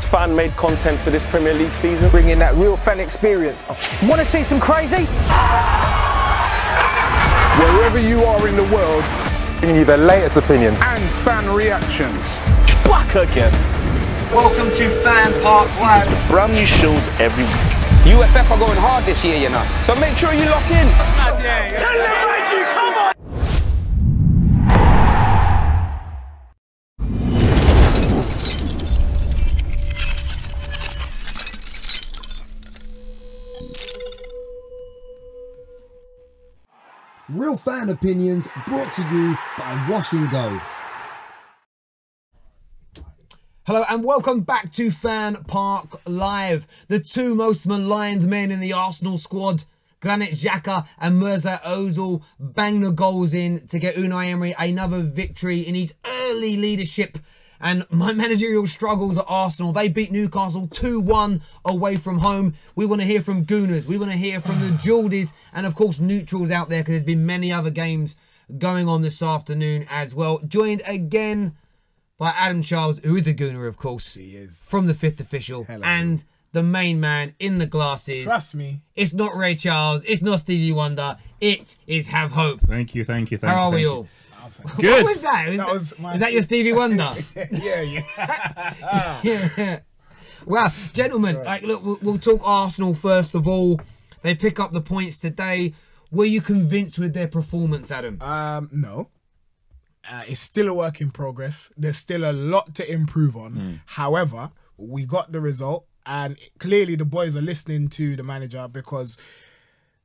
fan-made content for this Premier League season. Bringing that real fan experience. Want to see some crazy? Wherever you are in the world, bringing you the latest opinions and fan reactions. Back again. Welcome to FanPark Live. Brand new shows every week. UFF are going hard this year, you know. So make sure you lock in. Tell them, Mikey, come on! Real fan opinions brought to you by Wash and Go. Hello and welcome back to FanPark Live. The two most maligned men in the Arsenal squad, Granit Xhaka and Mesut Ozil, bang the goals in to get Unai Emery another victory in his early leadership. And my managerial struggles at Arsenal, they beat Newcastle 2-1 away from home. We want to hear from Gooners, we want to hear from the Geordies, and of course neutrals out there, because there's been many other games going on this afternoon as well. Joined again by Adam Charles, who is a Gooner, of course. He is. From the Fifth Official. Hello. And the main man in the glasses. Trust me. It's not Ray Charles, it's not Stevie Wonder, it is Have Hope. Thank you. How are we all? Good. What was that? Is that your Stevie Wonder? Yeah. Yeah. Well, gentlemen, like, look, we'll talk Arsenal first of all. They pick up the points today. Were you convinced with their performance, Adam? No. It's still a work in progress. There's still a lot to improve on. However, we got the result, and clearly the boys are listening to the manager, because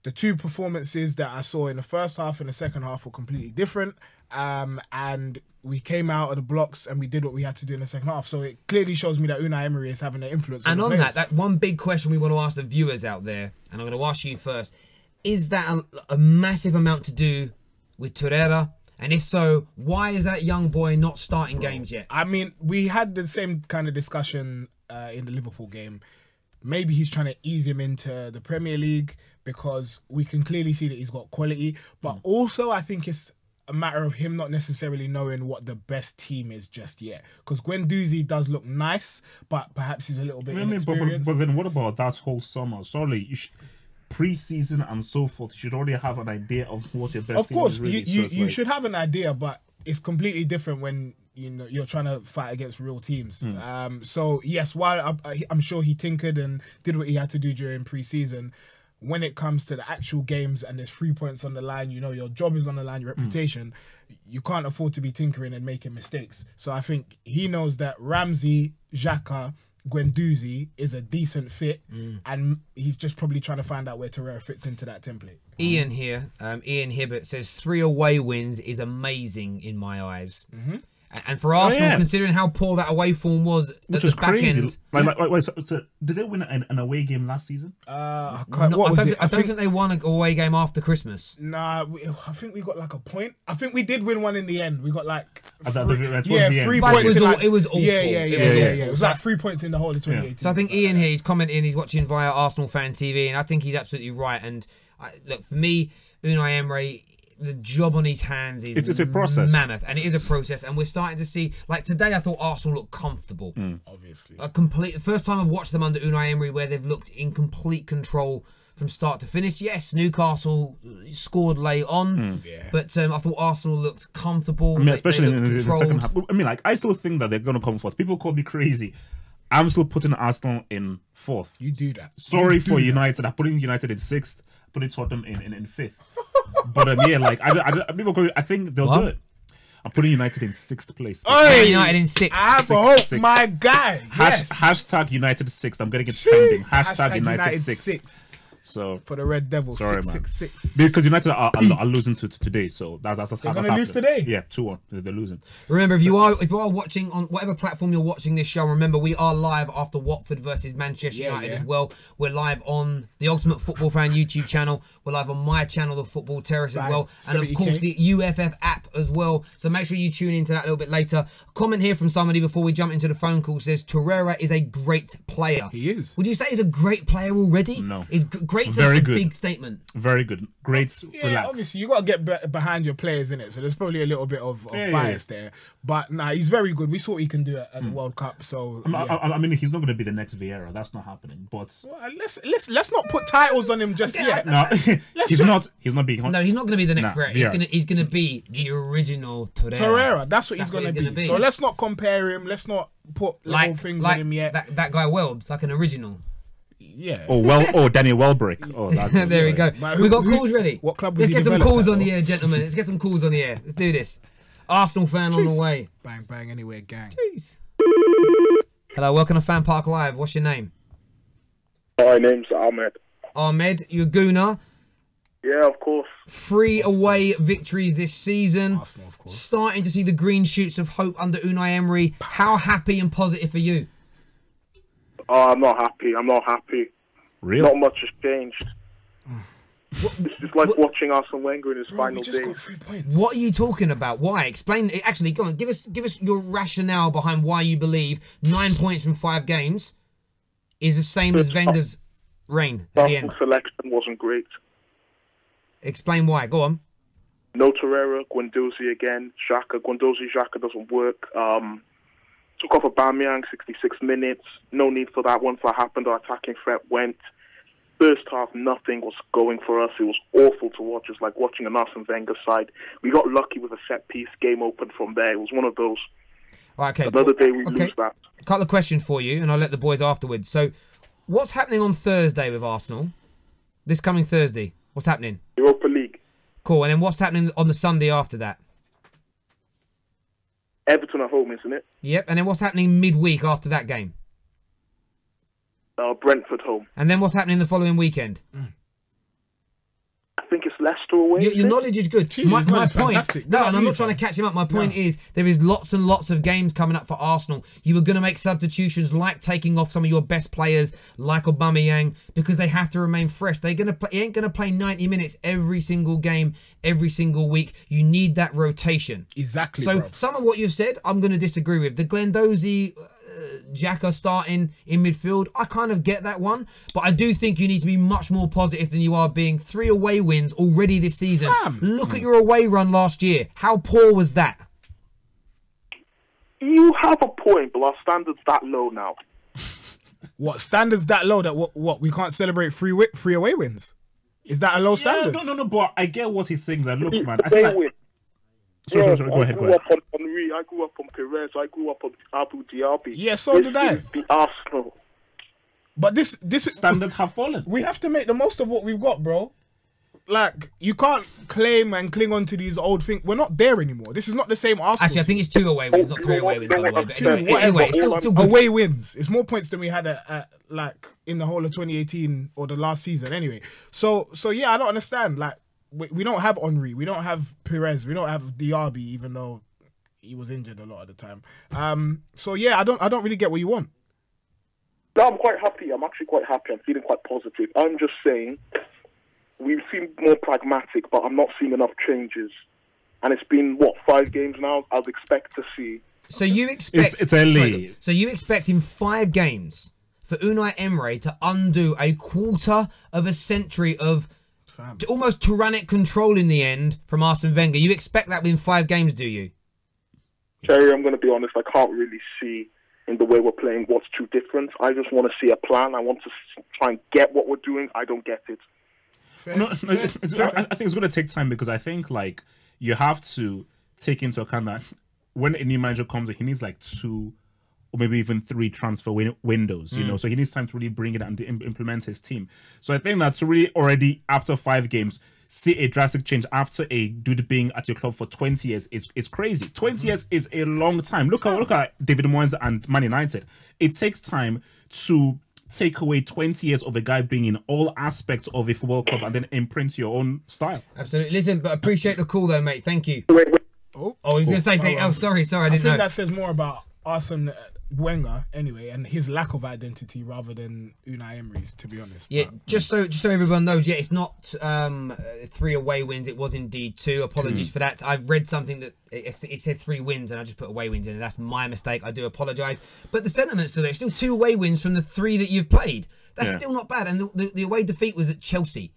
the two performances that I saw in the first half and the second half were completely different. And we came out of the blocks and we did what we had to do in the second half. So it clearly shows me that Unai Emery is having an influence on the players. And on that one big question we want to ask the viewers out there, and I'm going to ask you first, is that a massive amount to do with Torreira? And if so, why is that young boy not starting games yet? I mean, we had the same kind of discussion in the Liverpool game. Maybe he's trying to ease him into the Premier League, because we can clearly see that he's got quality. But also, I think it's a matter of him not necessarily knowing what the best team is just yet. Because Guendouzi does look nice, but perhaps he's a little bit inexperienced. But then what about that whole summer? Sorry, pre-season and so forth, you should already have an idea of what your best team is. Of course, you should have an idea, but it's completely different when you're trying to fight against real teams. So yes, while I'm sure he tinkered and did what he had to do during pre-season, when it comes to the actual games and there's 3 points on the line, your job is on the line, your reputation, you can't afford to be tinkering and making mistakes. So I think he knows that Ramsey, Xhaka, Guendouzi is a decent fit, and he's just probably trying to find out where Torreira fits into that template. Ian here, Ian Hibbert says 3 away wins is amazing in my eyes. And for Arsenal, considering how poor that away form was at the back end. Wait, so did they win an away game last season? I don't think they won an away game after Christmas. Nah, I think we got like a point. I think we did win one in the end. We got like 3 points. It was awful. Yeah. It was like 3 points in the whole of 2018. So I think Ian here, he's commenting, he's watching via Arsenal Fan TV, and I think he's absolutely right. And look, for me, Unai Emery, the job on his hands is it's a process, mammoth, and it is a process, and we're starting to see, like today I thought Arsenal looked comfortable. Obviously, the first time I've watched them under Unai Emery where they've looked in complete control from start to finish. Yes, Newcastle scored late on, but I thought Arsenal looked comfortable. I mean, especially in the second half. I mean, like, I still think that they're going to come fourth. People call me crazy. I'm still putting Arsenal in fourth. You do that. Sorry for United. I'm putting United in sixth. Putting Tottenham in fifth. But I think they'll do it. I'm putting United in 6th place. United in 6th. I hope, my guy. Hashtag United 6th. I'm getting it trending. Hashtag United 6th. So for the Red Devils, sorry, 666. Because United are losing to today, so that's they're going to lose today. Yeah, 2-1. They're losing. Remember, if you are watching on whatever platform you're watching this show, remember we are live after Watford versus Manchester United as well. We're live on the Ultimate Football Fan YouTube channel. We're live on my channel, the Football Terrace, as well, and of course the UFF app as well. So make sure you tune into that a little bit later. A comment here from somebody before we jump into the phone call says Torreira is a great player. He is. Would you say he's a great player already? No. Is Great, Very good. big statement. Very good. Great. Yeah, Relax. obviously you got to get behind your players in it, so there's probably a little bit of bias there. But nah, he's very good. We saw what he can do at the World Cup. So I mean, he's not going to be the next Vieira. That's not happening. But well, let's not put titles on him just yet. no, he's not. He's not being. No, he's not going to be the next Nah, Vieira. He's gonna be the original Torreira. Torreira, that's what he's That's going what to he's be. gonna be. So let's not compare him. Let's not put little things on him yet. That guy Welbs, like an original. Yeah. Oh, Daniel Welbeck. Oh, There we go. But We got calls ready. What club was Let's he get some developed calls at, on the though? air, gentlemen. Let's get some calls on the air. Let's do this. Arsenal fan on the way. Bang bang anywhere, gang. Jeez. Hello, welcome to Fan Park Live. What's your name? My name's Ahmed. Ahmed, you're a Gooner. Yeah, of course. 3 away victories this season. Arsenal, of course. Starting to see the green shoots of hope under Unai Emery. How happy and positive are you? Oh, I'm not happy. I'm not happy. Really? Not much has changed. It's just like watching Arsene Wenger in his Bro, final we just days. got 3 points. What are you talking about? Why? Explain. Actually, go on. Give us your rationale behind why you believe 9 points from 5 games is the same as Wenger's reign at the end. Arsenal selection wasn't great. Explain why. Go on. No Torreira, Guendouzi again. Xhaka. Guendouzi, Xhaka doesn't work. Took off Aubameyang, 66 minutes. No need for that. Once that happened, our attacking threat went. First half, nothing was going for us. It was awful to watch. It's like watching an Arsene Wenger side. We got lucky with a set piece. Game opened from there. It was one of those. All right, okay. Another day we lose that. A couple of questions for you, and I'll let the boys afterwards. So, what's happening on Thursday with Arsenal? This coming Thursday. What's happening? Europa League. Cool. And then what's happening on the Sunday after that? Everton at home, isn't it? Yep. And then what's happening midweek after that game? Brentford home. And then what's happening the following weekend? I think it's Leicester away. Your knowledge is good. Jeez, my his knowledge is point, fantastic. no, Look and at I'm me, not trying to fam. catch him up. My point is there is lots and lots of games coming up for Arsenal. You were going to make substitutions, like taking off some of your best players, like Aubameyang, because they have to remain fresh. He ain't going to play 90 minutes every single game, every single week. You need that rotation. Exactly, So bro. some of what you've said, I'm going to disagree with. The Guendouzi, Xhaka starting in midfield, I kind of get that one, but I do think you need to be much more positive than you are being. 3 away wins already this season. Fam. Look at your away run last year. How poor was that? You have a point, but our standards that low now. What standards that low that what we can't celebrate free away wins? Is that a low standard? No. But I get what he's saying. That look, man. I They feel like, win. sorry. Go ahead. I grew up on Henry. I grew up on Perez. I grew up on Abu Dhabi. Yeah, so did I. Is the Arsenal. But this is Standards have fallen. we have to make the most of what we've got, bro. Like, you can't claim and cling on to these old things. We're not there anymore. This is not the same Arsenal. Actually, I think it's 2 away wins, not 3 away wins, by the way. But whatever. anyway, it's still good. away wins. It's more points than we had at like in the whole of 2018 or the last season. Anyway, so yeah, I don't understand. Like, we don't have Henry, we don't have Perez, we don't have Diaby, even though he was injured a lot of the time. So yeah, I don't really get what you want. No, I'm quite happy. I'm actually quite happy. I'm feeling quite positive. I'm just saying we've seen more pragmatic, but I'm not seeing enough changes. And it's been, 5 games now? I'd expect to see. So you expect It's early. So you expect in 5 games for Unai Emery to undo a quarter of a century of almost tyrannic control in the end from Arsene Wenger. You expect that within 5 games, do you? Terry, I'm going to be honest, I can't really see in the way we're playing what's too different. I just want to see a plan. I want to try and get what we're doing. I don't get it. I think it's going to take time because I think like you have to take into account that when a new manager comes in, he needs like 2 or maybe even 3 transfer windows, you know, so he needs time to really bring it and implement his team. So I think that to really already after 5 games see a drastic change after a dude being at your club for 20 years is crazy. 20 years is a long time. Look at David Moyes and Man United. It takes time to take away 20 years of a guy being in all aspects of a football club and then imprint your own style. Absolutely. Listen, but appreciate the call though, mate. Thank you. Wait. Oh, he was going to say, sorry, I I didn't think know. that says more about Arsene Wenger anyway, and his lack of identity rather than Unai Emery's, to be honest. Yeah, but, just so everyone knows, yeah, it's not 3 away wins. It was indeed 2. Apologies for that. I read something that it said 3 wins, and I just put away wins in. That's my mistake. I do apologise. But the sentiment's still there. Still 2 away wins from the 3 that you've played. That's still not bad. And the away defeat was at Chelsea.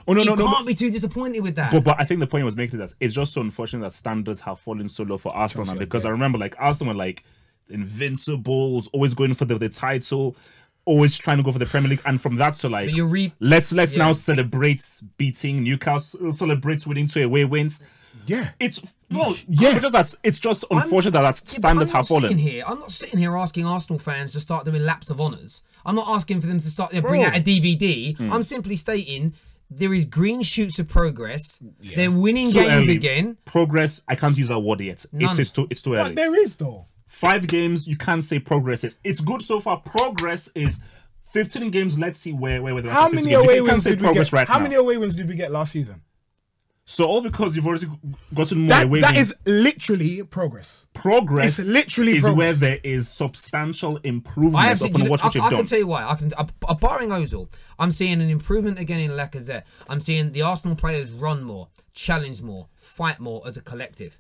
Oh, no, you no, can't be too disappointed with that. But I think the point I was making is that it's just so unfortunate that standards have fallen so low for Arsenal now, because I remember like Arsenal were like invincibles, always going for the title, always trying to go for the Premier League, and from that to like let's now celebrate beating Newcastle, celebrate winning 2 away wins. Yeah, it's just unfortunate that standards have fallen. I'm not sitting here asking Arsenal fans to start doing laps of honours. I'm not asking for them to start bring out a DVD. I'm simply stating there is green shoots of progress. They're winning games again. Progress, I can't use that word yet. It's too early. But there is though. 5 games, you can't say progress is. It's good so far. Progress is 15 games. Let's see where they're How many away wins did we get? Right How now. many away wins did we get last season? So all because you've already gotten more away wins. That is literally progress. Progress it's literally is progress. where there is substantial improvement upon what you've done. I can tell you why. Barring Ozil, I'm seeing an improvement again in Lacazette. I'm seeing the Arsenal players run more, challenge more, fight more as a collective.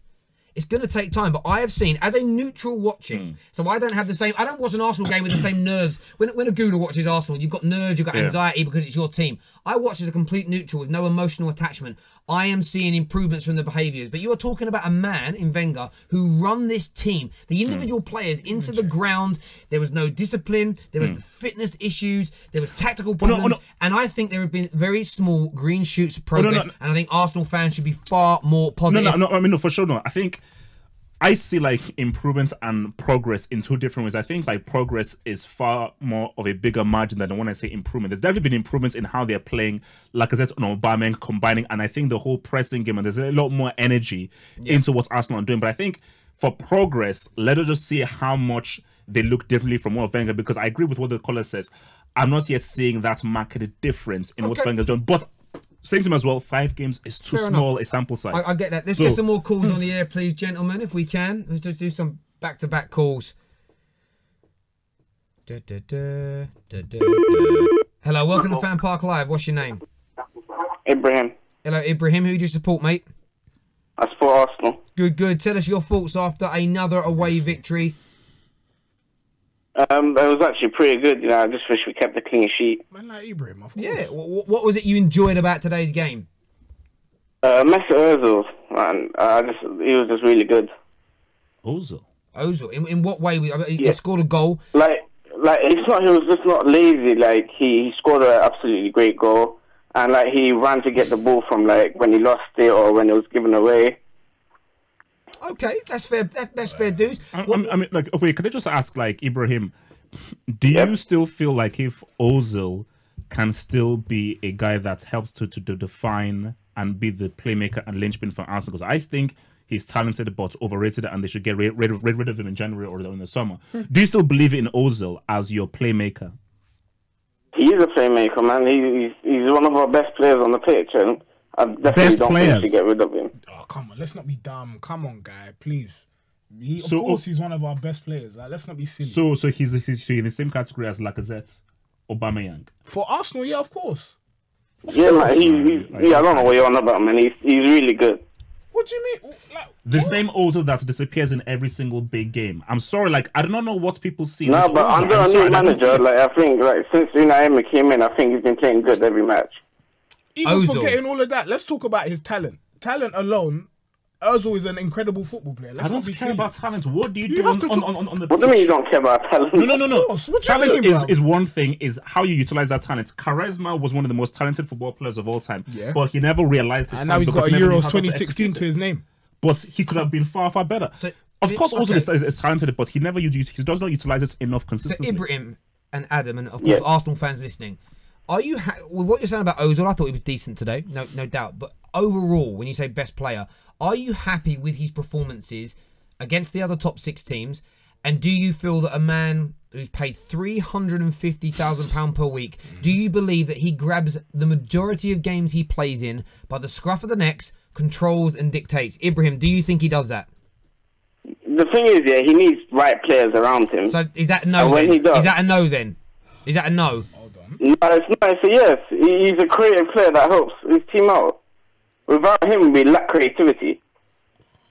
It's going to take time, but I have seen, as a neutral watching, so I don't have the same, I don't watch an Arsenal game with the same nerves. When a Gooner watches Arsenal, you've got nerves, you've got anxiety because it's your team. I watch as a complete neutral with no emotional attachment. I am seeing improvements from the behaviours, but you are talking about a man in Wenger who run this team, the individual players into the ground. There was no discipline, there was the fitness issues, there was tactical problems, and I think there have been very small green shoots of progress, and I think Arsenal fans should be far more positive. No, for sure, no. I think I see like improvements and progress in 2 different ways. I think like progress is far more of a bigger margin than when I say improvement. There's definitely been improvements in how they're playing, like I said, on Aubameyang combining, and I think the whole pressing game, and there's a lot more energy into what Arsenal are doing. But I think for progress, let us just see how much they look differently from what Wenger, because I agree with what the caller says. I'm not yet seeing that marked difference in what Wenger's done, but saying to him as well, 5 games is too small a sample size. I get that. Let's get some more calls on the air, please, gentlemen, if we can. Let's just do some back-to-back calls. Hello, welcome to FanPark Live. What's your name? Ibrahim. Hello, Ibrahim. Who do you support, mate? I support Arsenal. Good. Tell us your thoughts after another away victory. It was actually pretty good. You know, I just wish we kept the clean sheet. Man, like Ibrahim, of course. Yeah. What was it you enjoyed about today's game? Mesut Ozil, man, he was just really good. Ozil. In what way? He scored a goal. Like he was just not lazy. Like he scored an absolutely great goal, and like he ran to get the ball from like when he lost it or when it was given away. Okay, that's fair. That's fair dues. I mean, like, okay, can I just ask, like, Ibrahim, do you still feel like if Ozil can still be a guy that helps to define and be the playmaker and linchpin for Arsenal? Because I think he's talented but overrated, and they should get rid of him in January or in the summer. Do you still believe in Ozil as your playmaker? He is a playmaker, man. He's one of our best players on the pitch, and I definitely don't think we should get rid of him. Oh, come on, let's not be dumb. Come on, guy, please. Of course, he's one of our best players. Like, let's not be silly. So he's in the same category as Lacazette, Aubameyang. For Arsenal, yeah, of course. Yeah, man, I don't know what you're on about, man. He's really good. What do you mean? Like, the same Ozil that disappears in every single big game. I'm sorry, like, I don't know what people see. No, but under a new manager, like, I think, like, since Unai Emery came in, I think he's been playing good every match. Even forgetting all of that, let's talk about his talent. Talent alone, Ozil is an incredible football player. I don't care about talent. What do you do on the pitch? What do you mean you don't care about talent? No. Talent is one thing, is how you utilize that talent. Charisma was one of the most talented football players of all time. Yeah. But he never realized it. And now he's got a Euros 2016 to his name. But he could have been far, far better. So, of course, Ozil is talented, but he does not utilize it enough consistently. So Ibrahim and Adam, and of course Arsenal fans listening, are you with what you're saying about Ozil? I thought he was decent today, no doubt. But overall, when you say best player, are you happy with his performances against the other top 6 teams? And do you feel that a man who's paid £350,000 per week, do you believe that he grabs the majority of games he plays in by the scruff of the necks, controls and dictates? Ibrahim, do you think he does that? the thing is, yeah, he needs right players around him. So is that no? And when Then? he does, Is that a no then? Is that a no? no, it's a yes. He's a creative player that helps his team out. Without him, we lack creativity.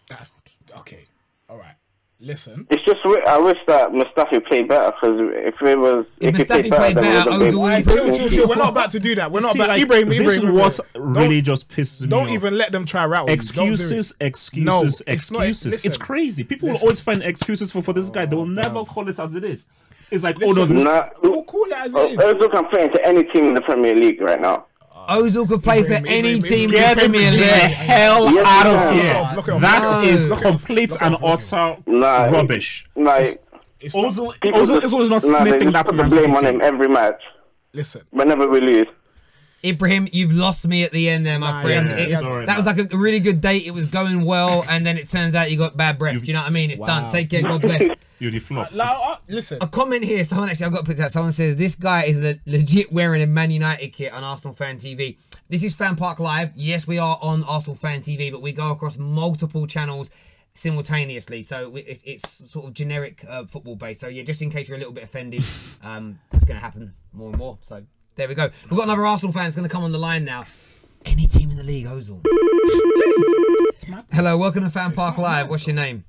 That's okay. All right. Listen. It's just I wish that Mustafi played better, because if it was, If he Mustafi played played better, then we Ozil would've been- Chill. We're not about to do that. We're not See, about like, Ibrahim. this is what really Don't- just pisses me Don't off. even let them try rattle. Excuses, excuses, No, it's not- excuses. listen. It's crazy. People will Listen. always find excuses for this guy. They will never call it as it is. It's like, Listen. oh no, this Nah, We'll call it as it is. Ozil can play into any team in the Premier League right now. Ozil could play for Ibrahim, any Ibrahim, team in Get the Premier the League. hell Yes, out of man. here. Look at That him. is No. complete and utter Nah, rubbish. Like, It's not- Ozil is not they sniffing just that put the Man blame City on him team. every match, Listen. whenever we lose. Ibrahim, you've lost me at the end there, my Nah, friend. yeah, It's- sorry, that was man. like a really good date. It was going well, and then it turns out you got bad breath. Do you know what I mean? It's done. Take care. God bless. You're the flop. Listen. A comment here. Someone actually, I've got to put that. Someone says this guy is legit wearing a Man United kit on Arsenal Fan TV. This is FanPark Live. Yes, we are on Arsenal Fan TV, but we go across multiple channels simultaneously, so it's sort of generic football based. So yeah, just in case you're a little bit offended, it's going to happen more and more. So there we go. We've got another Arsenal fan that's going to come on the line now. Any team in the league, Ozil. Hello, welcome to FanPark Live. What's your name?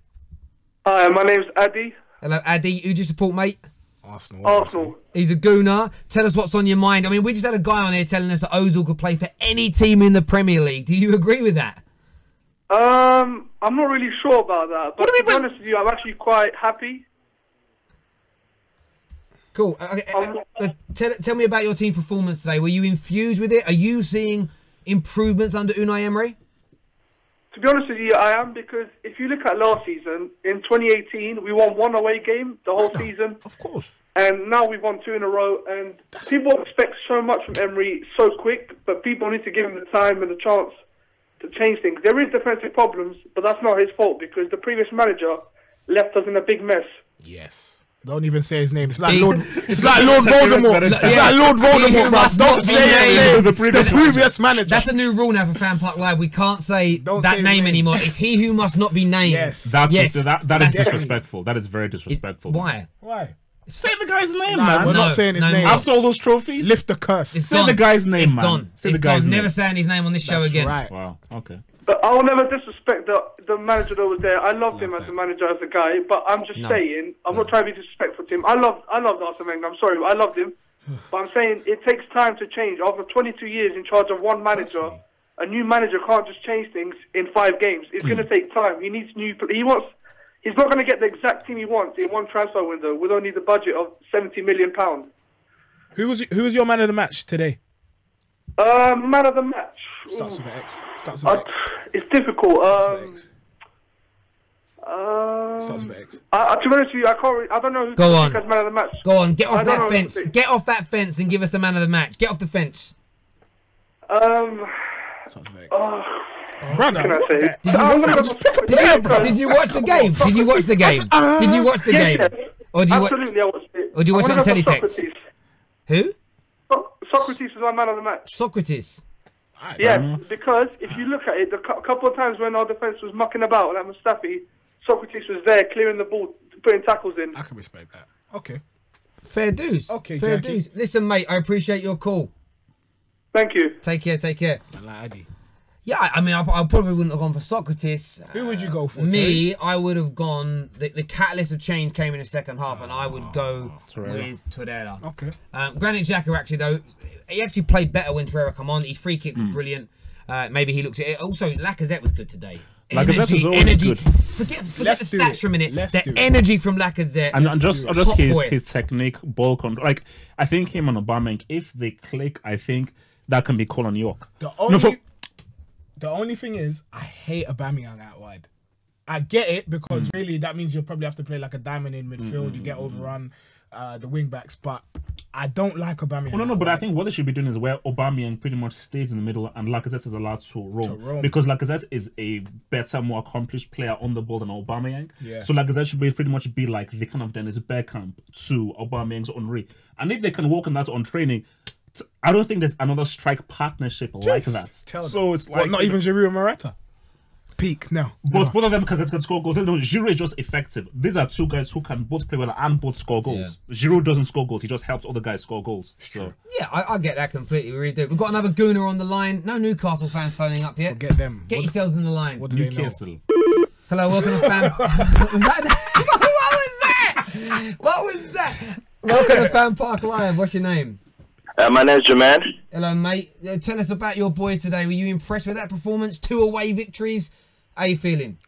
Hi, my name's Addy. Hello, Addy. Who do you support, mate? Arsenal. He's a gooner. Tell us what's on your mind. I mean, we just had a guy on here telling us that Ozil could play for any team in the Premier League. Do you agree with that? I'm not really sure about that, but to be honest with you, I'm actually quite happy. Cool. Tell me about your team performance today. Were you infused with it? Are you seeing improvements under Unai Emery? To be honest with you, I am, because if you look at last season, in 2018, we won one away game the whole season. Of course. And now we've won 2 in a row, and people expect so much from Emery so quick, but people need to give him the time and the chance to change things. There is defensive problems, but that's not his fault, because the previous manager left us in a big mess. Yes. Don't even say his name. It's like Lord. It's like Lord Voldemort. It's like Lord Voldemort, man. Don't say his name. The previous manager. That's the new rule now for FanPark Live. We can't say that name anymore. It's he who must not be named. Yes. That is disrespectful. That is very disrespectful. Why? Why? Say the guy's name, Nah, man. we're not saying his name. After all those trophies, Lift the curse. say the guy's name, It's man. gone. Say the It's guy's gone. name. Never saying his name on this show That's again. right. Wow. Okay. But I will never disrespect the manager that was there. I loved him as a manager, as a guy. But I'm just saying, I'm not trying to be disrespectful to him. I loved Arsene Wenger. I'm sorry, I loved him. But I'm saying it takes time to change. After 22 years in charge of one manager, a new manager can't just change things in 5 games. It's going to take time. He needs new. He's not going to get the exact team he wants in one transfer window with only the budget of £70 million. Who was your man of the match today? Man of the match. Starts with an X. Starts with an X. It's difficult. Starts with an X. To be honest with you, I don't know who Go on. as man of the match. Go on. Get off I don't that know fence. who to Get off that fence and give us the man of the match. Get off the fence. Starts with an X. Brother, Can I what say? the- Did you watch the game? Did you watch the game? Did you watch the game? Yes. Or did you watch? Absolutely, I watched it. Or do you watch it on I wanna go for teletext? Socrates. Who? Socrates was my man of the match. Socrates. Yes, because if you look at it, a couple of times when our defence was mucking about, like Mustafi, Socrates was there clearing the ball, putting tackles in. I can respect that. Okay. Fair dues. Okay, Fair Jackie. dues. Listen, mate, I appreciate your call. Thank you. Take care. Take care. Man like Addy. Yeah, I mean, I probably wouldn't have gone for Socrates. Who would you go for? Me, I would have gone. The catalyst of change came in the second half, and I would go with Torreira. Okay. Granit Xhaka, actually, though, he actually played better when Torreira come on. His free kick was brilliant. Maybe he looks at it. Also, Lacazette was good today. Lacazette is always good. Forget the Let's do stats it. for a minute. Let's The do it. energy from Lacazette. And just Top boy. his technique, ball control. Like, I think him and Aubameyang, if they click, I think that can be Colin York. The only thing is, I hate Aubameyang out wide. I get it, because really that means you'll probably have to play like a diamond in midfield. You get overrun the wing backs, but I don't like Aubameyang. No, but I think what they should be doing is where Aubameyang pretty much stays in the middle and Lacazette is allowed to roam. Because Lacazette is a better, more accomplished player on the ball than Aubameyang. Yeah. So Lacazette should pretty much be like the kind of Dennis Bergkamp to Aubameyang's Henry. And if they can work on that on training, I don't think there's another strike partnership like that. Tell so them. it's like not even Giroud and Morata. peak. No. Both of them can score goals. No, Giroud is just effective. These are two guys who can both play well and both score goals. Giroud doesn't score goals. He just helps other guys score goals. So. Yeah, I get that completely. We really do. We've got another gooner on the line. No Newcastle fans phoning up yet. Forget them. Get yourselves in the line. What do they know? Newcastle. Hello, welcome to Fan... What was that? What was that? Welcome to FanPark Live. What's your name? My name's Jermaine. Hello, mate. Tell us about your boys today. Were you impressed with that performance? 2 away victories. How are you feeling?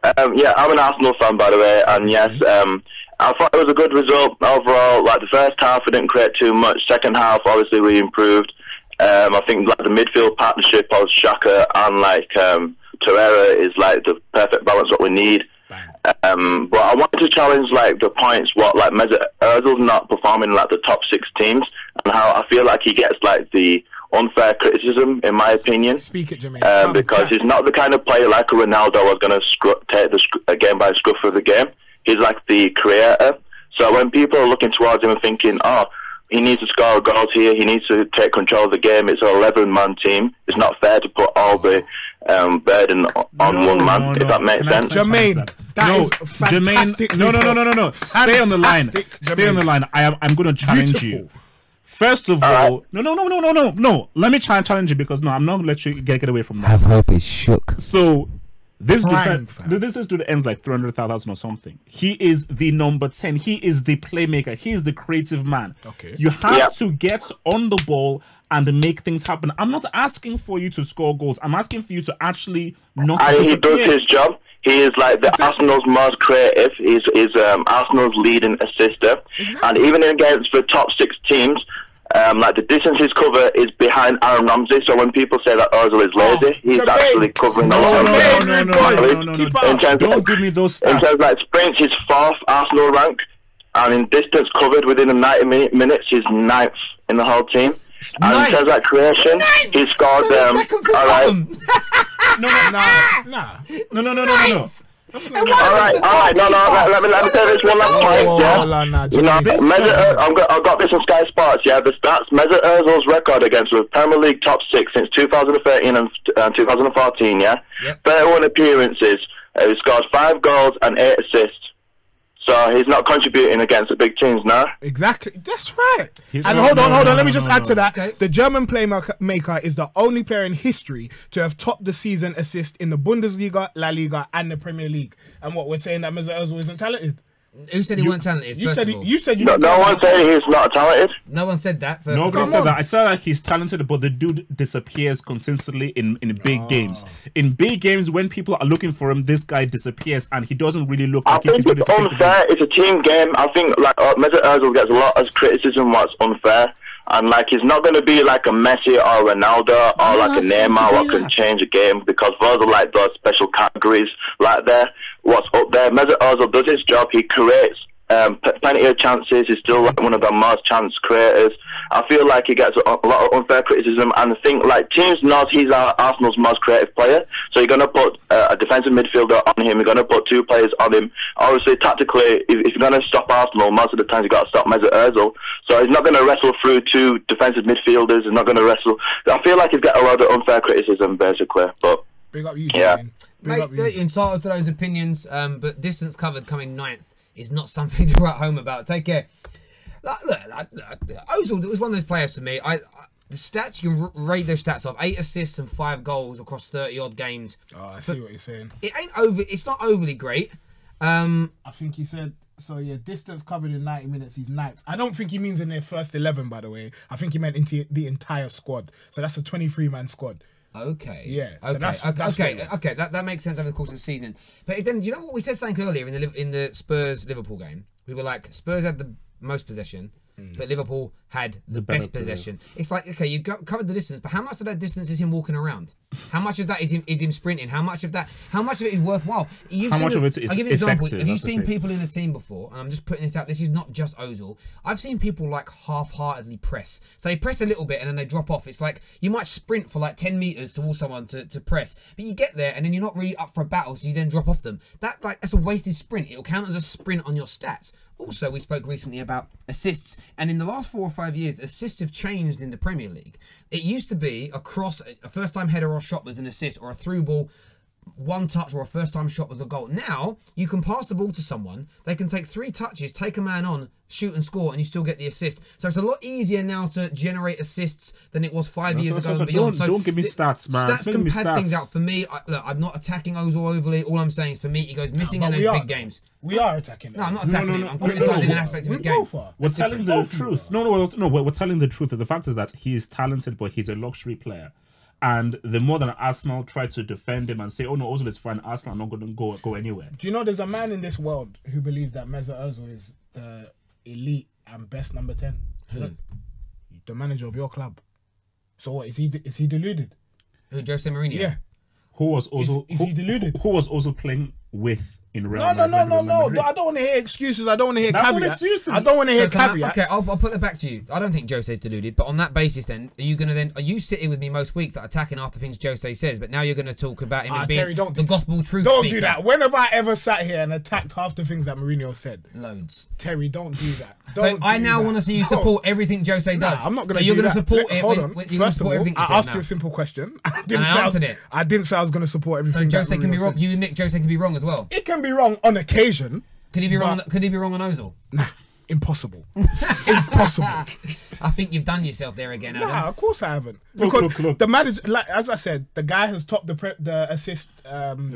Yeah, I'm an Arsenal fan, by the way, and yes, I thought it was a good result overall. Like the first half, we didn't create too much. Second half, obviously, we improved. I think like the midfield partnership of Xhaka and like Torreira is like the perfect balance what we need. But I wanted to challenge like the points what like Mesut Ozil's not performing like the top 6 teams, and how I feel like he gets like the unfair criticism, in my opinion. Speak it, Jermaine. Because he's not the kind of player like a Ronaldo was going to take the game by the scruff of the game. He's like the creator. So when people are looking towards him and thinking, oh, he needs to score goals here, he needs to take control of the game, it's an 11-man team, it's not fair to put all the burden on one man, if that makes sense. Jermaine, that is fantastic. Jermaine, no. Stay on the line. Stay on the line. I'm going to challenge you. First of all, no. Let me try and challenge you because I'm not going to let you get away from that. Have hope is shook. So this dude ends like 300,000 or something. He is the number 10. He is the playmaker. He is the creative man. Okay. You have to get on the ball and make things happen. I'm not asking for you to score goals. I'm asking for you to actually not. And he does his job. He is like the Arsenal's most creative. He's Arsenal's leading assister. And even against the top 6 teams, like the distance he's covered is behind Aaron Ramsey. So when people say that Ozil is lazy, he's actually covering a lot of Don't give me those stats. In terms of like sprints, he's 4th Arsenal rank, and in distance covered within the 90 minutes, he's 9th in the whole team. And in terms of like creation, he scored all right. No. Alright, let me say this one last point, I've got this on Sky Sports, the stats. Mesut Ozil's record against the Premier League top 6 since 2013 and 2014, 31 appearances, he scored 5 goals and 8 assists. So he's not contributing against the big teams now. Exactly, that's right. And hold on. Let me just add to that. Okay. The German playmaker is the only player in history to have topped the season assist in the Bundesliga, La Liga, and the Premier League. And what we're saying that Mesut Ozil isn't talented. Who said he weren't talented? You said no one said he's not talented. No one said that. Nobody said that. I said that he's talented, but the dude disappears consistently in big games. In big games, when people are looking for him, this guy disappears, and he doesn't really look like he's going to take the game. Unfair. It's a team game. I think like Mesut Ozil gets a lot of criticism what's unfair. And like he's not going to be like a Messi or Ronaldo or like a Neymar what can change a game, because those are like those special categories like there. What's up there? Mesut Ozil does his job. He creates plenty of chances. He's still like one of the most chance creators. I feel like he gets a lot of unfair criticism, and I think like teams knows he's Arsenal's most creative player. So you're going to put a defensive midfielder on him. You're going to put 2 players on him. Obviously, tactically, if you're going to stop Arsenal, most of the time you've got to stop Mesut Ozil. So he's not going to wrestle through 2 defensive midfielders. He's not going to wrestle. I feel like he's got a lot of unfair criticism, basically. But big up you, Mate, you're entitled to those opinions, but distance covered coming 9th is not something to write home about. Take care. Look, Ozil was one of those players to me. The stats, you can rate those stats off: 8 assists and 5 goals across 30-odd games. Oh, I see what you're saying. It's not overly great. I think he said so. Yeah, distance covered in 90 minutes. He's 9th. I don't think he means in their first 11, by the way. I think he meant into the entire squad. So that's a 23-man squad. Okay. Yeah. So okay. That makes sense over the course of the season. But then, you know what we said something earlier in the Spurs Liverpool game? We were like, Spurs had the most possession, but Liverpool had the best possession. It's like, okay, you covered the distance, but how much of that distance is him walking around? How much of that is him sprinting? How much of it is worthwhile? How much of it is I'll give you an example. Have you seen people in the team before? And I'm just putting it out. This is not just Ozil. I've seen people like half-heartedly press. So they press a little bit and then they drop off. It's like you might sprint for like 10 meters towards someone to press, but you get there and then you're not really up for a battle, so you then drop off them. That's a wasted sprint. It'll count as a sprint on your stats. Also, we spoke recently about assists, and in the last 4 or 5 years, assists have changed in the Premier League. It used to be a first-time header or shot was an assist, or a through ball one touch or a first time shot was a goal. Now you can pass the ball to someone, they can take 3 touches, take a man on, shoot and score, and you still get the assist. So it's a lot easier now to generate assists than it was 5 years ago and beyond. So don't give me stats, man. Stats can pad things out. For me, look, I'm not attacking Ozil overly. All I'm saying is for me, he goes missing in those big games. We are attacking him. No, I'm not attacking him. I'm criticising an aspect of his game. We're telling the truth. No, we're telling the truth. The fact is that he is talented, but he's a luxury player. And the more than Arsenal try to defend him and say, "Oh no, Ozil is fine. Arsenal are not going to go anywhere." Do you know there's a man in this world who believes that Mesut Ozil is the elite and best number 10? The manager of your club. So what is he deluded? Who, Jose Mourinho? Yeah. Who was Ozil? Is he deluded? Who was Ozil playing with in Real No. Madrid? I don't want to hear excuses. I don't want to hear That's not caveats. excuses. I don't want to hear caveats. Okay, I'll put that back to you. I don't think Jose's deluded, but on that basis, then are you sitting with me most weeks that attacking after things Jose says, but now you're going to talk about him as being Terry, the gospel truth Don't speaker. do that. When have I ever sat here and attacked half the things that Mourinho said? Loads. Terry, don't do that. So I now want to see you support everything Jose does. I'm not going to. So you're going to support it. Hold on. First of all, I asked you a simple question. I didn't say I was going to support everything. So Jose can be wrong. You admit Jose can be wrong as well. It can be wrong on occasion. Could he be wrong? Could he be wrong on Ozil? Nah, impossible. Impossible. I think you've done yourself there again, Adam. Nah, of course I haven't. Because the manager, like, as I said, the guy has topped the assist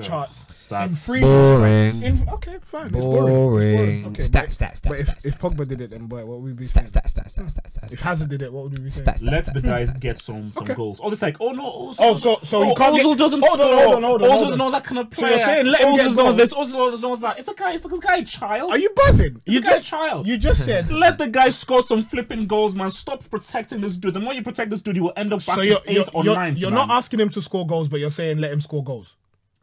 charts in 3 boring. Okay, fine. Boring. It's boring. Okay, stats. But if Pogba did it, then boy, what would we be saying? Stats. If Hazard did it, what would we be saying? Let the guys get some goals. Oh, it's like, oh no, Ozil. So you can't Ozil doesn't score. Ozil's not that kind of player. So you're saying let him get not this. Ozil's not that. It's a guy child. Are you buzzing? You just child. You just said let the guy score some flipping goals, man. Stop protecting this dude. The more you protect this dude, you will end up back in 8th or 9th. You're not asking him to score goals, but you're saying let him score goals.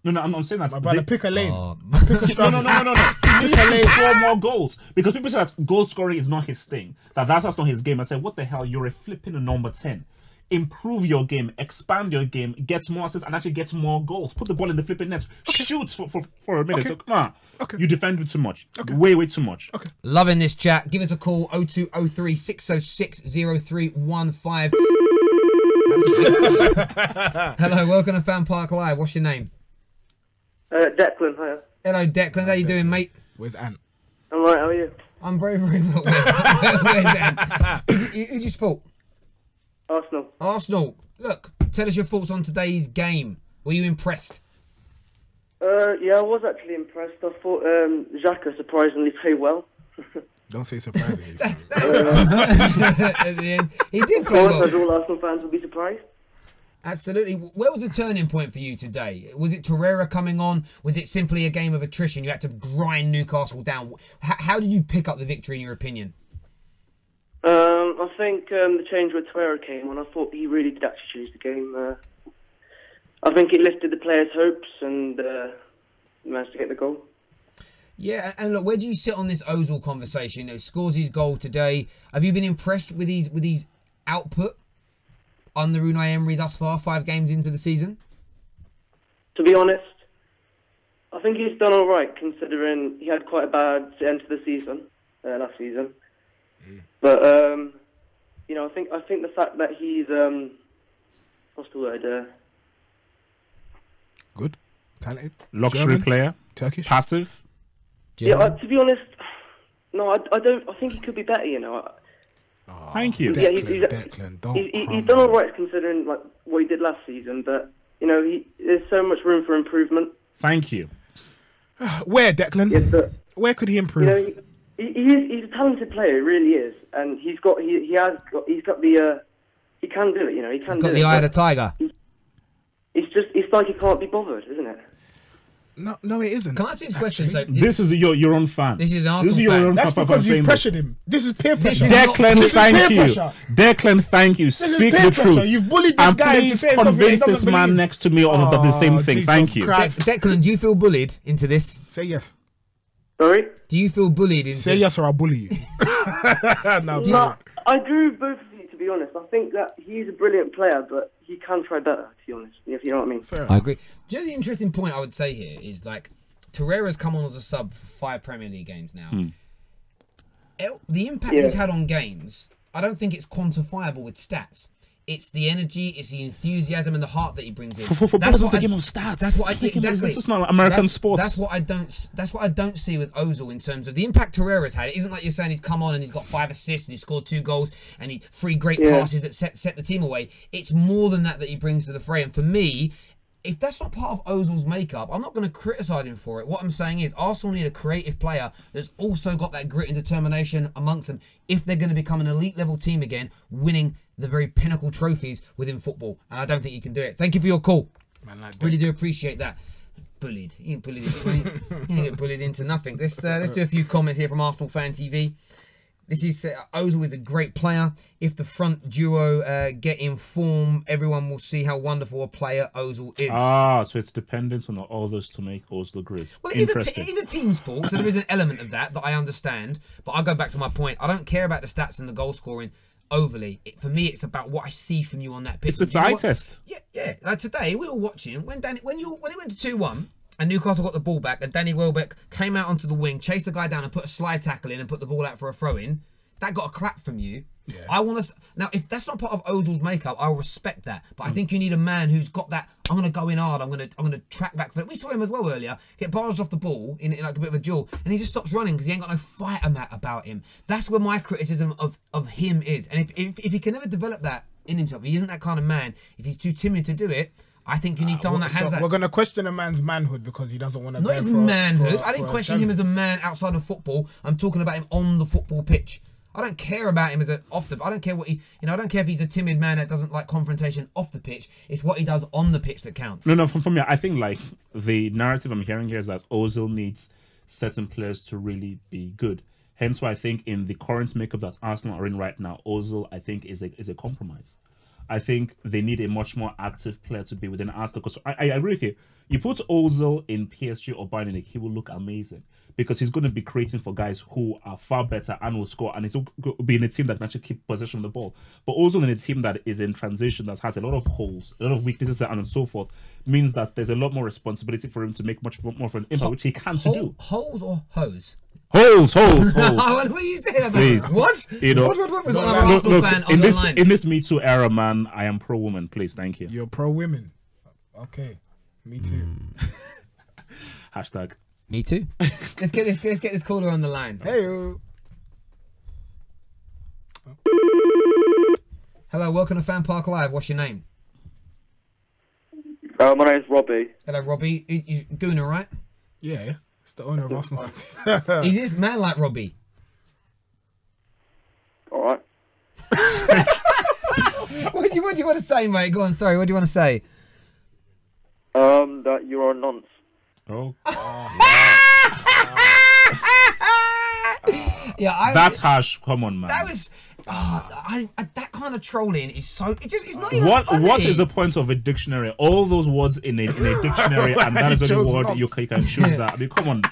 No, I'm not saying that. My brother, pick a lane. No. He needs to score more goals because people say that goal scoring is not his thing. That's not his game. I said, what the hell? You're a flipping number 10. Improve your game, expand your game, get more assists, and actually get more goals. Put the ball in the flipping nets. Shoot for a minute. Okay. So come on. Okay. You defend too much. Okay. Way too much. Okay. Loving this chat. Give us a call 0203 606 0315. Hello, welcome to FanPark Live. What's your name? Declan, hiya. Hello, Declan. How you doing, mate? Where's Ant? I'm right, how are you? I'm very well. Where's Ant? Who'd you support? Arsenal. Look, tell us your thoughts on today's game. Were you impressed? Yeah, I was actually impressed. I thought Xhaka surprisingly played well. Don't say surprisingly. At the end, he did play well. As all Arsenal fans will be surprised. Absolutely. Where was the turning point for you today? Was it Torreira coming on? Was it simply a game of attrition? You had to grind Newcastle down. How did you pick up the victory, in your opinion? I think the change where Torreira came on, I thought he really did actually change the game. I think it lifted the players' hopes and managed to get the goal. Yeah, and look, where do you sit on this Ozil conversation? You know, scores his goal today. Have you been impressed with his output under Unai Emery thus far, 5 games into the season? To be honest, I think he's done all right considering he had quite a bad end to the season last season. But you know, I think the fact that he's what's the word? Good, talented, luxury German, player, Turkish, passive. German. Yeah, to be honest, no, I don't. I think he could be better. You know. Thank you. Declan, he's done all right considering like what he did last season, but you know, there's so much room for improvement. Thank you. Where, Declan? Yes, but, where could he improve? You know, he's a talented player, he really is, and he can do it. You know, he can. He's got the eye of the tiger. It's like he can't be bothered, isn't it? No, it isn't. Can I ask you this question? So this is your own fan. This is an Arsenal fan. That's because you've pressured him. This is peer pressure. Declan, thank you. Declan, thank you. Speak the truth. You've bullied this guy into saying something he convince doesn't this man believe. next to me of the same thing. Jesus Thank you. Declan, do you feel bullied into this? Say yes. Sorry? Do you feel bullied into Say yes or I'll bully you. No, I agree with both of you, to be honest. I think that he's a brilliant player, but he can try better, to be honest, if you know what I mean. Fair. I agree. Just the interesting point I would say here is, like, Torreira's come on as a sub for 5 Premier League games now. The impact he's had on games, I don't think it's quantifiable with stats. It's the energy, it's the enthusiasm and the heart that he brings in. For football, it's a game of stats. That's what exactly. It's not American sports. That's what I don't see with Ozil in terms of the impact Torreira's had. It isn't like you're saying he's come on and he's got 5 assists and he scored 2 goals and he 3 great passes that set the team away. It's more than that he brings to the fray. And for me, if that's not part of Ozil's makeup, I'm not going to criticise him for it. What I'm saying is Arsenal need a creative player that's also got that grit and determination amongst them if they're going to become an elite level team again, winning the very pinnacle trophies within football. And I don't think you can do it. Thank you for your call. Man, really do appreciate that. Bullied. He ain't bullied into nothing. Let's do a few comments here from Arsenal Fan TV. This is Ozil is a great player. If the front duo get in form, everyone will see how wonderful a player Ozil is. So it's dependent on the others to make Ozil great. Well, it is a team sport, so there is an element of that I understand. But I go back to my point. I don't care about the stats and the goal scoring overly. For me, it's about what I see from you on that pitch. It's just the eye test. Yeah. Like today, we were watching when it went to 2-1. And Newcastle got the ball back, and Danny Welbeck came out onto the wing, chased the guy down, and put a slide tackle in, and put the ball out for a throw in. That got a clap from you. Yeah. I want to now. If that's not part of Ozil's makeup, I'll respect that. But I think you need a man who's got that. I'm going to go in hard. I'm going to track back. We saw him as well earlier. Get barged off the ball in like a bit of a duel, and he just stops running because he ain't got no fight about him. That's where my criticism of him is. And if he can never develop that in himself, he isn't that kind of man. If he's too timid to do it. I think you need someone that has that. We're going to question a man's manhood because he doesn't want to. Not his manhood. I didn't question him as a man outside of football. I'm talking about him on the football pitch. I don't care about him as I don't care what he. I don't care if he's a timid man that doesn't like confrontation off the pitch. It's what he does on the pitch that counts. No. From me, I think like the narrative I'm hearing here is that Ozil needs certain players to really be good. Hence why I think in the current makeup that Arsenal are in right now, Ozil I think is a compromise. I think they need a much more active player to be within Arsenal. Because I agree with you. You put Ozil in PSG or Bayern Munich, he will look amazing. Because he's going to be creating for guys who are far better and will score. And he's going to be in a team that can actually keep possession of the ball. But Ozil in a team that is in transition, that has a lot of holes, a lot of weaknesses and so forth, means that there's a lot more responsibility for him to make much more of an impact, which he can't do. Holes or hose? Holes. What are you saying? Please. What? You know, what? We've got another Arsenal fan on the line. In this Me Too era, man, I am pro-woman. Please, thank you. You're pro-women. Okay. Me too. Hashtag. Me too. Let's get this caller on the line. Hey. Hello, welcome to FanPark Live. What's your name? My name's Robbie. Hello, Robbie. You Gooner, right? Yeah. It's the owner of Arsenal. Is this man like Robbie? All right. What do you want to say, mate? Go on. Sorry. What do you want to say? That you're a nonce. Oh. Yeah, that's harsh. Come on, man. That was that kind of trolling is so. It's not even. What is the point of a dictionary? All those words in a dictionary, and that is the only word you can choose. That I mean, come on.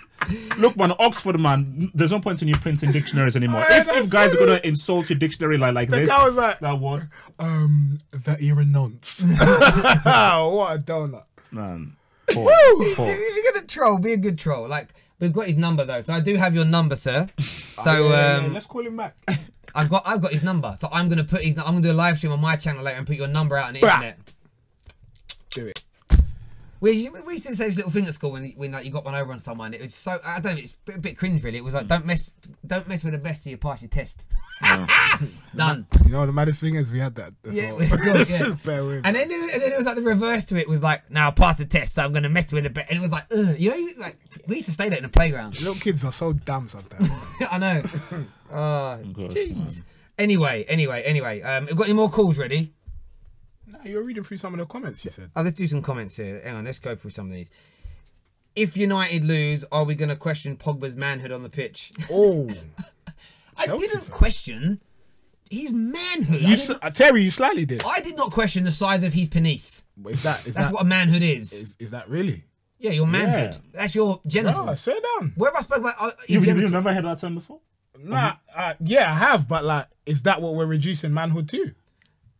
Look, man, Oxford, man. There's no point in you printing dictionaries anymore. If guys are gonna insult your dictionary like this, guy was like, that word. That you're a nonce. What a donut, man. Woo! If you're gonna troll, be a good troll. Like, we've got his number though, so I do have your number, sir. So let's call him back. I've got his number, so I'm gonna do a live stream on my channel later and put your number out on the internet. Do it. We used to say this little thing at school when like you got one over on someone. It was so I don't know. It's a bit cringe really. It was like don't mess with the best till you pass your test. Done. You know the maddest thing is we had that. Yeah, it was good. Yeah. Just bear with me. And then it was like the reverse to it was like now pass the test, so I'm gonna mess with the best. And it was like like we used to say that in the playground. Little kids are so dumb sometimes. I know. Jeez. Anyway. We've got any more calls ready? You're reading through some of the comments you said. Oh, let's do some comments here. Hang on, let's go through some of these. If United lose, are we going to question Pogba's manhood on the pitch? Oh. I didn't question his manhood. Terry, you slightly did. I did not question the size of his penis. That's what a manhood is. Is that really? Yeah, your manhood. Yeah. That's your genitals. No, sit down. Where have I spoke about you've never heard that term before? Nah, yeah, I have, but like, is that what we're reducing manhood to?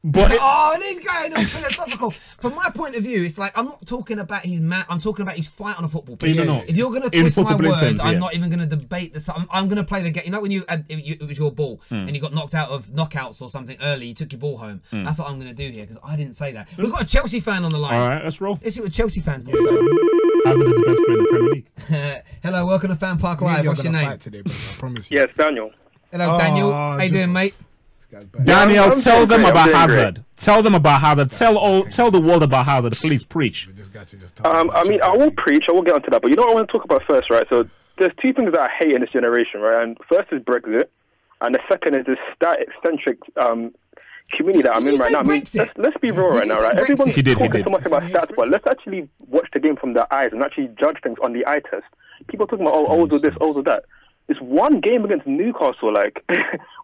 But oh, this guy is philosophical. From my point of view, it's like I'm not talking about his man. I'm talking about his fight on a football pitch. If you're going to twist my words, I'm not even going to debate this. I'm going to play the game. You know when it was your ball and you got knocked out of knockouts or something early, you took your ball home. That's what I'm going to do here because I didn't say that. We've got a Chelsea fan on the line. All right, let's roll. Let's see what Chelsea fans going to say. Hazard is the best player in the Premier League. Hello, welcome to FanPark Live. What's your name? Today, bro, I promise you. Yes, Daniel. Hello, Daniel. How you doing, mate? Daniel, tell them about Hazard. Tell them about Hazard. Tell the world about Hazard. Please preach. I mean, I will preach. I will get onto that. But you know what I want to talk about first, right? So there's two things that I hate in this generation, right? And first is Brexit, and the second is this stat-centric community that I'm in right now. I mean, let's be real right now, right? Everyone's talking so much about stats, but let's actually watch the game from the eyes and actually judge things on the eye test. People are talking about, oh, Ozil this, Ozil that. It's one game against Newcastle. Like,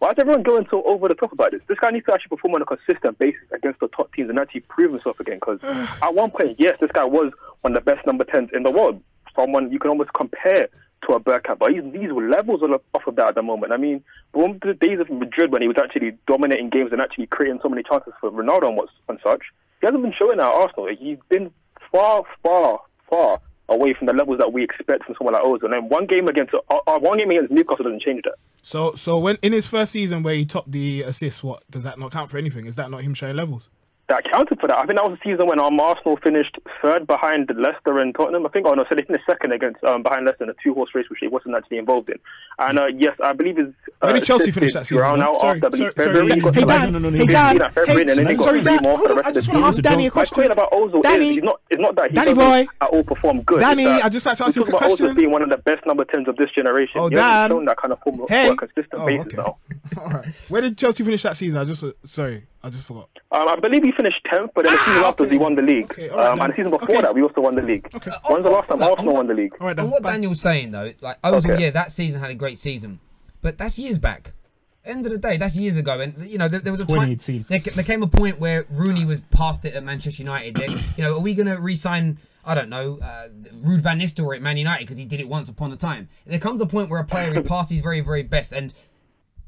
why is everyone going so over the top about this? This guy needs to actually perform on a consistent basis against the top teams and actually prove himself again. Because at one point, yes, this guy was one of the best number 10s in the world. Someone you can almost compare to a Bergkamp. But these levels are off of that at the moment. I mean, from the days of Madrid when he was actually dominating games and actually creating so many chances for Ronaldo and such, he hasn't been showing that at Arsenal. He's been far, far, far away from the levels that we expect from someone like Ozil. And then one game against Newcastle doesn't change that. So when in his first season where he topped the assists, what does that not count for anything? Is that not him showing levels? That counted for that. I think that was the season when Arsenal finished third behind Leicester and Tottenham. I think, so they finished second against behind Leicester in a two-horse race, which he wasn't actually involved in. And yes, I believe his. Where did Chelsea finish that season? Sorry, Dan. I just want to ask Danny a question. About Ozil Danny, it's not that he Danny doesn't boy, at all perform good. Danny, I just like to ask you a question. Ozil being one of the best number 10s of this generation. Oh, he hasn't Dan. shown that kind of form for a consistent basis now. All right. Where did Chelsea finish that season? I just forgot. I believe he finished 10th, but then the season after he won the league. And the season before that, we also won the league. When's the last time Arsenal won the league? And what Daniel's saying, though, like Ozil, yeah, that season had a great season, but that's years back. End of the day, that's years ago, and you know there was a time. There came a point where Rooney was past it at Manchester United. You know, are we going to re-sign? I don't know, Ruud van Nistelrooy at Man United because he did it once upon a time. There comes a point where a player is past his very, very best, and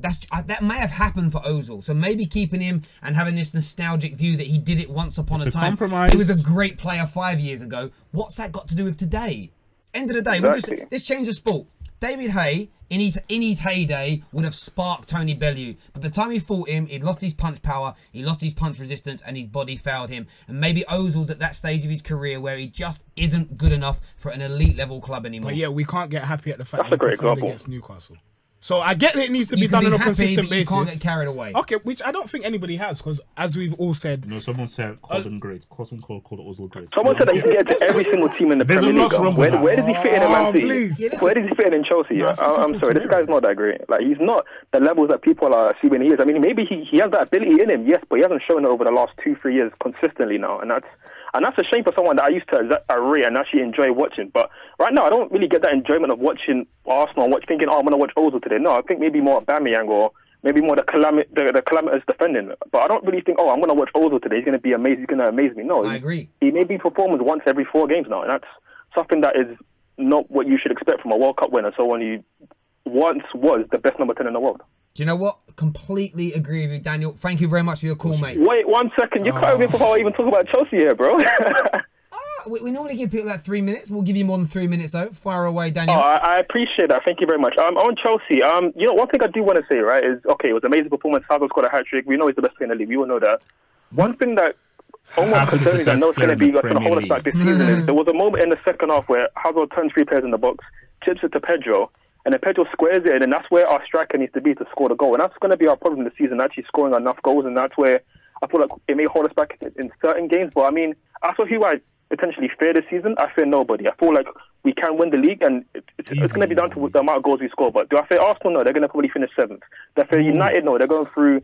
that may have happened for Ozil. So maybe keeping him and having this nostalgic view that he did it once upon a time. He was a great player 5 years ago. What's that got to do with today? End of the day, let's change the sport. David Hay, in his heyday, would have sparked Tony Bellew. But by the time he fought him, he'd lost his punch power, he lost his punch resistance, and his body failed him. And maybe Ozil's at that stage of his career where he just isn't good enough for an elite level club anymore. But yeah, we can't get happy at the fact that he performed against Newcastle. So I get that it needs to be done on a consistent basis. You can't get carried away. Okay, which I don't think anybody has, because as we've all said... No, someone said called them great. Someone called Ozil great. Someone said that he can get to every single team in the Premier League. Where does he fit in Man City? Where does he fit in Chelsea? I'm sorry, this guy's not that great. Like, he's not the levels that people are assuming he is. I mean, maybe he has that ability in him, yes, but he hasn't shown it over the last 2-3 years consistently now, and that's a shame for someone that I used to rate and actually enjoy watching. But right now, I don't really get that enjoyment of watching Arsenal and thinking, I'm going to watch Ozil today. No, I think maybe more Aubameyang or maybe more the calamitous defending. But I don't really think, I'm going to watch Ozil today. He's going to be amazing. He's going to amaze me. No, I agree. He may be performing once every 4 games now, and that's something that is not what you should expect from a World Cup winner. Someone who once was the best number 10 in the world. Do you know what? Completely agree with you, Daniel. Thank you very much for your call, mate. Wait 1 second. You can't even before I even talk about Chelsea here, bro. We normally give people like 3 minutes. We'll give you more than 3 minutes, though. Fire away, Daniel. I appreciate that. Thank you very much. On Chelsea, you know, one thing I do want to say, right, is, okay, it was an amazing performance. Hazard scored a hat-trick. We know he's the best player in the league. We all know that. One thing that almost concerns me that I know it's going to be going to hold us back this season is there was a moment in the second half where Hazard turned 3 players in the box, chips it to Pedro, and then Pedro squares it, and that's where our striker needs to be to score the goal. And that's going to be our problem this season, actually scoring enough goals, and that's where I feel like it may hold us back in certain games. But I mean, as for who I potentially fear this season, I fear nobody. I feel like we can win the league, and it's going to be down to the amount of goals we score. But do I fear Arsenal? No, they're going to probably finish 7th. Do I fear United? No, they're going through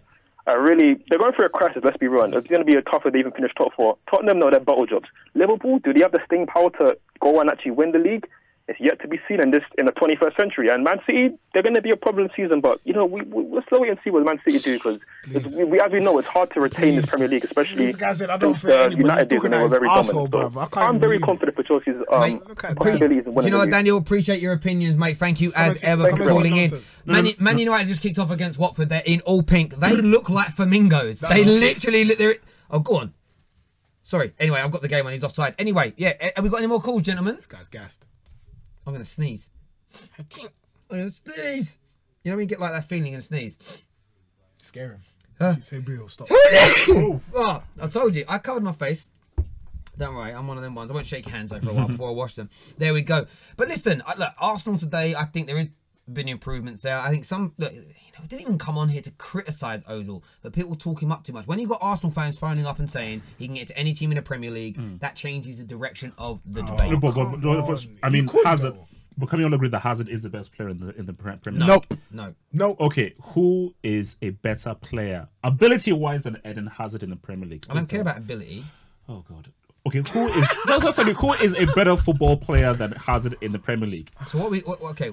a crisis, let's be real. It's going to be a tougher to even finish top 4. Tottenham, no, they're bottle jobs. Liverpool, do they have the staying power to go and actually win the league? it's yet to be seen in the 21st century. And Man City, they're going to be a problem season, but we'll slow wait and see what Man City do, because as we know, it's hard to retain this Premier League, especially this guy said, I don't since United days when they were very arsehole, dominant. bruv. So I'm very confident for Chelsea's possibilities. Do you know what, Daniel? Appreciate your opinions, mate. Thank you as ever for calling in. Man United just kicked off against Watford. They're in all pink. They look like flamingos. They literally look. Oh, go on. Sorry. Anyway, I've got the game on. He's offside. Anyway, yeah. Have we got any more calls, gentlemen? This guy's gassed. I'm going to sneeze. I'm going to sneeze. You know when you get like that feeling and sneeze? Scare him. Huh? Say, Bill, stop. Oh, I told you. I covered my face. Don't worry, I'm one of them ones. I won't shake hands over a while before I wash them. There we go. But listen, look, Arsenal today, I think there has been improvements there. I think some, look, it didn't even come on here to criticise Ozil, but people talk him up too much. When you've got Arsenal fans phoning up and saying he can get to any team in the Premier League, that changes the direction of the debate. I mean, Hazard. But can we all agree that Hazard is the best player in the Premier League? Nope. No. Okay, who is a better player, ability-wise, than Eden Hazard in the Premier League? I don't care about ability. Oh God. Okay, who is a better football player than Hazard in the Premier League? So okay,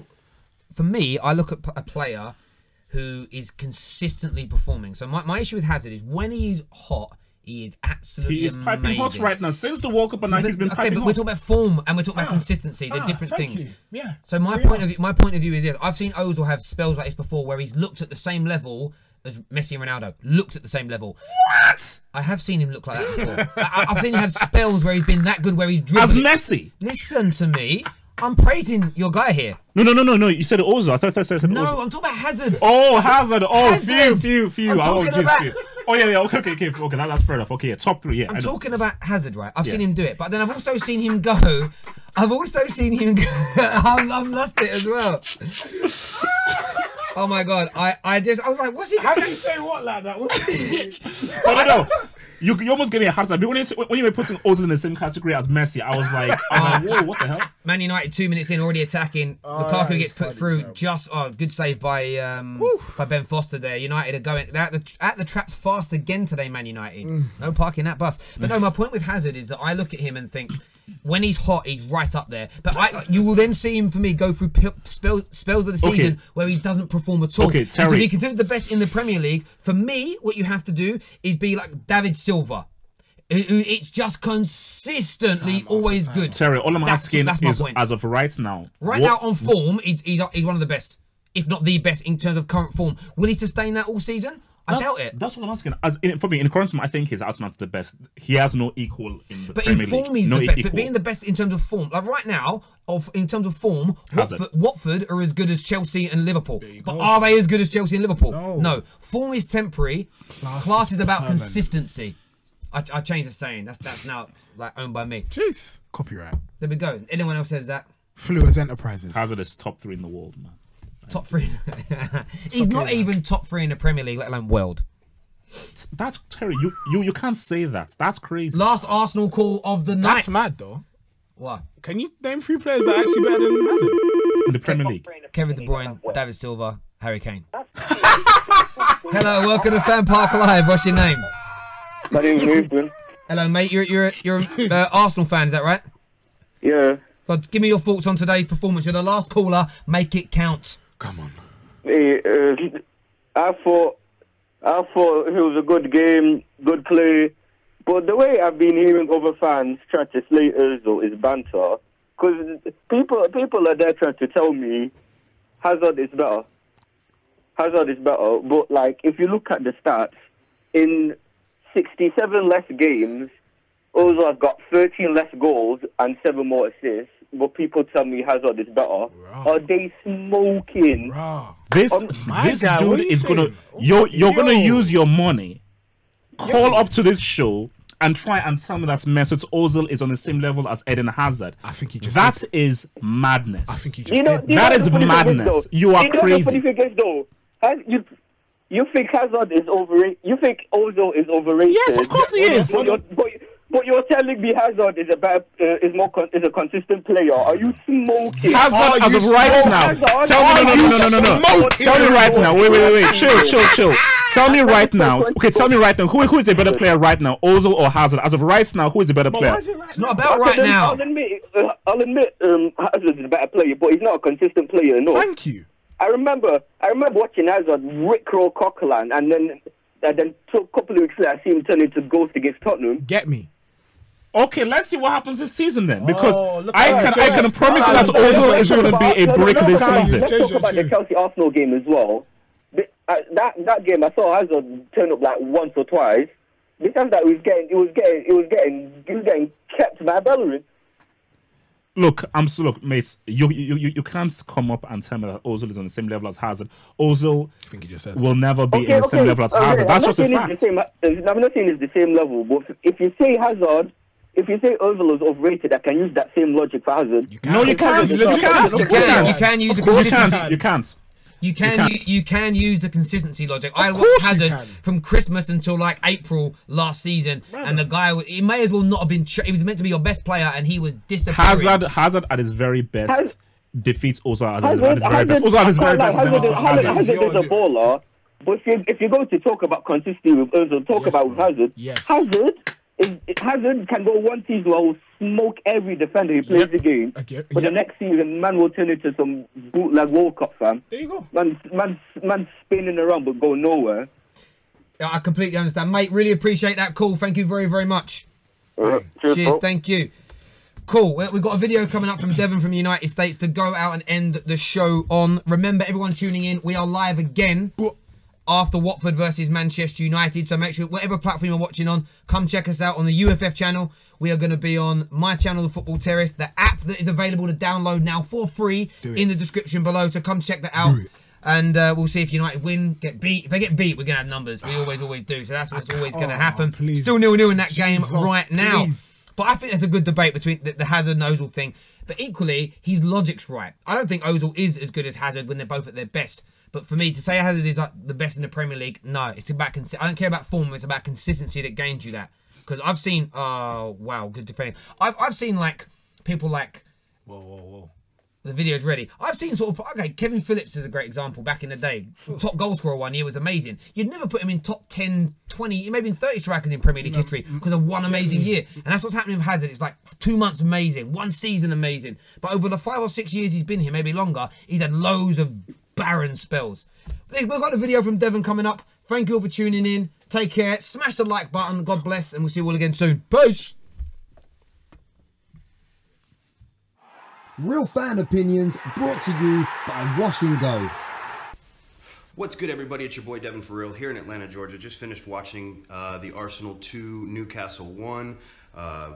for me, I look at a player who is consistently performing. So my issue with Hazard is when he is hot, he is absolutely He is amazing. piping hot right now. Since the World Cup, and he's been piping hot. We're talking about form and we're talking about consistency. They're different thank things. you. Yeah. So my point of view is this: I've seen Ozil have spells like this before, where he's looked at the same level as Messi and Ronaldo. Looked at the same level. What? I have seen him look like that before. I've seen him have spells where he's been that good, where he's dribbling. As Messi. Listen to me. I'm praising your guy here. No. You said Ozil. I thought said No, Ozil. I'm talking about Hazard. Oh, Hazard. Oh, Hazard. few. I'm talking about. Oh yeah. Okay. That's fair enough. Okay, yeah, top three. Yeah, I'm talking about Hazard, right? I've seen him do it, but then I've also seen him go. I've lost it as well. Oh my God! I was like, what's he? How did you say what like that? No. You almost gave me a heart attack. When you were putting Ozil in the same category as Messi, I was like, whoa, what the hell? Man United 2 minutes in, already attacking. Lukaku gets put through. Good save by Ben Foster there. United are going at the traps fast again today. Man United, no parking that bus. But no, my point with Hazard is that I look at him and think, when he's hot, he's right up there. But you will then see him, for me, go through spells of the season where he doesn't perform at all. Okay, Terry. And to be considered the best in the Premier League, for me, what you have to do is be like David Silva. It's just consistently always good. Terry, all I'm asking that's my is, point. as of right now. Right now, on form, he's one of the best, if not the best in terms of current form. Will he sustain that all season? I doubt it. That's what I'm asking. For me, in current form, I think he's out and out the best. He has no equal in the Premier League. But in form, he's the best. But being the best in terms of form, like right now, in terms of form, Watford are as good as Chelsea and Liverpool. But are they as good as Chelsea and Liverpool? No. Form is temporary. Class is about consistency. I changed the saying. That's now like owned by me. Jeez. Copyright. There we go. Anyone else says that? Fluas Enterprises. Hazard is top 3 in the world, man. Top 3. He's not even top 3 in the Premier League, let alone world. That's Terry. You can't say that. That's crazy. Last Arsenal call of the night. That's mad though. What? Can you name 3 players that are actually better than Hazard in the Premier League? Kevin De Bruyne, David Silva, Harry Kane. Hello, welcome to FanPark Live. What's your name? My name's Nathan. Hello, mate. You're Arsenal fan, is that right? Yeah. God, give me your thoughts on today's performance. You're the last caller. Make it count. Come on. Hey, I thought it was a good game, good play, but the way I've been hearing other fans try to slate Ozil is banter. Because people are there trying to tell me Hazard is better. But like, if you look at the stats, in 67 less games, Ozil has got 13 less goals and 7 more assists. But people tell me Hazard is better. Are they smoking? This dude is gonna. You're gonna use your money. Call up to this show and try and tell me that Mesut Ozil is on the same level as Eden Hazard. I think he just. That is madness. I think he just. That is madness. You are crazy. You think Hazard is overrated? You think Ozil is overrated? Yes, of course he is. But you're telling me Hazard is a consistent player. Are you smoking? Hazard as of right now. Tell me no. Tell me right now. Wait. Chill. Tell me right now. Okay, tell me right now. Who is a better player right now, Ozil or Hazard? As of right now, who is a better player? It's not about right now. I'll admit, Hazard is a better player, but he's not a consistent player enough. Thank you. I remember watching Hazard rickroll Coquelin, and then a couple of weeks later, I see him turn into ghost against Tottenham. Get me. Okay, let's see what happens this season then, because I can promise you that Ozil is going to be a brick this season. Let's talk about the Chelsea Arsenal game as well. That game, I saw Hazard turn up like once or twice. The time that he was getting kept by Bellerin. Look, mates. You can't come up and tell me that Ozil is on the same level as Hazard. Ozil will never be in the same level as Hazard. That's just a fact. I'm not saying it's the same level, but if you say Hazard, if you say Ozil is overrated, I can use that same logic for Hazard. You can't. You can use the consistency logic. I watched Hazard from Christmas until like April last season, and the guy, he may as well not have been. He was meant to be your best player, and he was disappearing. Hazard at his very best defeats Ozil at his very best. Ozil at his very best. Hazard is a baller, but if you're going to talk about consistency with Ozil, talk about with Hazard. Yes. Hazard can go one season where will smoke every defender who plays the game. But the next season, man will turn into some bootleg World Cup fan. There you go. Man spinning around but going nowhere. I completely understand, mate. Really appreciate that call. Thank you very, very much. Cheers. Thank you. Cool. We've got a video coming up from Devon from the United States to go out and end the show on. Remember, everyone tuning in, we are live again after Watford versus Manchester United. So make sure, whatever platform you're watching on, come check us out on the UFF channel. We are going to be on my channel, The Football Terrace, the app that is available to download now for free in the description below. So come check that out. And we'll see if United win, get beat. If they get beat, we're going to have numbers. We always do. So that's what's always going to happen. Please. Still 0-0 in that game right now. But I think there's a good debate between the Hazard and Ozil thing. But equally, his logic's right. I don't think Ozil is as good as Hazard when they're both at their best. But for me, to say Hazard is like the best in the Premier League, no. It's about I don't care about form. It's about consistency that gains you that. Because I've seen, oh wow, good defending. I've seen like people like, whoa. The video's ready. I've seen sort of, okay, Kevin Phillips is a great example back in the day. Top goal scorer one year was amazing. You'd never put him in top 10, 20, maybe in 30 strikers in Premier League history because of one amazing year. And that's what's happening with Hazard. It's like 2 months amazing, 1 season amazing. But over the 5 or 6 years he's been here, maybe longer, he's had loads of barren spells. We've got the video from Devon coming up. Thank you all for tuning in. Take care. Smash the like button. God bless. And we'll see you all again soon. Peace. Real fan opinions brought to you by Wash and Go. What's good, everybody? It's your boy Devon For Real here in Atlanta, Georgia. Just finished watching the Arsenal 2, Newcastle 1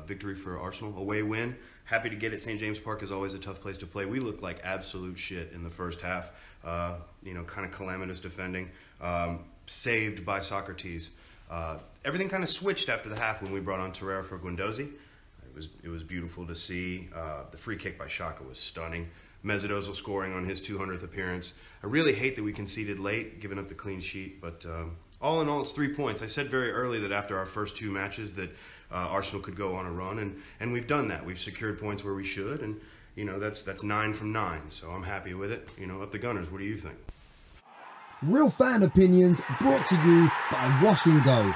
victory for Arsenal, away win. Happy to get it. St. James Park is always a tough place to play. We looked like absolute shit in the first half. You know, kind of calamitous defending, saved by Socrates. Everything kind of switched after the half when we brought on Torreira for Guendouzi. It was beautiful to see. The free kick by Xhaka was stunning. Mesut Ozil scoring on his 200th appearance. I really hate that we conceded late, giving up the clean sheet, but all in all, it's 3 points. I said very early that after our first 2 matches that Arsenal could go on a run, and we've done that. We've secured points where we should, and you know that's 9 from 9, so I'm happy with it. You know, up the Gunners. What do you think? Real fan opinions brought to you by Wash and Go.